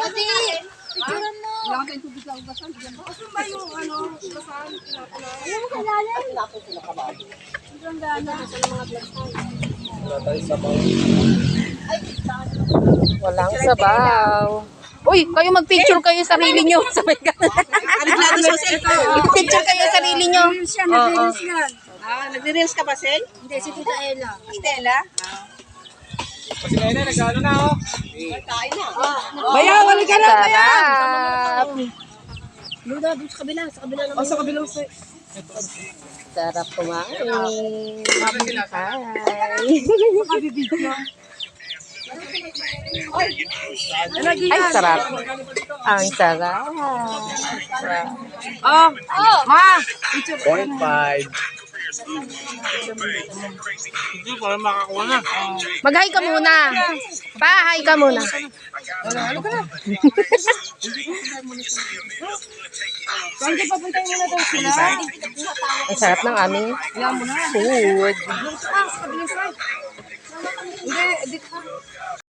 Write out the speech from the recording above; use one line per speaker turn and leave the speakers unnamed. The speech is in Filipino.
Picturean mo.
Wala ka tayong tubig sa ugasan. Gusto ba yung ugasan?
Ayaw mo kalalim. Sobrang gana.
Walang sabaw. Uy, kayo mag-picture kayo sarili nyo. Sabay ka. Picture kayo sarili nyo.
Nag-reels yan, nag-reels yan.
Nagre-reels ka ba, Sel?
Hindi, si Tita Ella.
Stella?
Kasi ngayon na, nag-ano na oh.
Kain na.
Bayaw, wali ka lang. Sarap.
Luda, doon sa kabila. Sa kabila naman.
Sa kabilang side.
Sarap kumain. Hi. Ay, sarap. Ang sarap.
Oh, ma!
0.5. Hindi, para makakuha na.
Mag-hi ka muna. Pa-hi ka muna.
Saan ka papuntahin mo na daw sila?
Ang sarap ng aming food.
Sa kabilang side. Hindi, dito ka.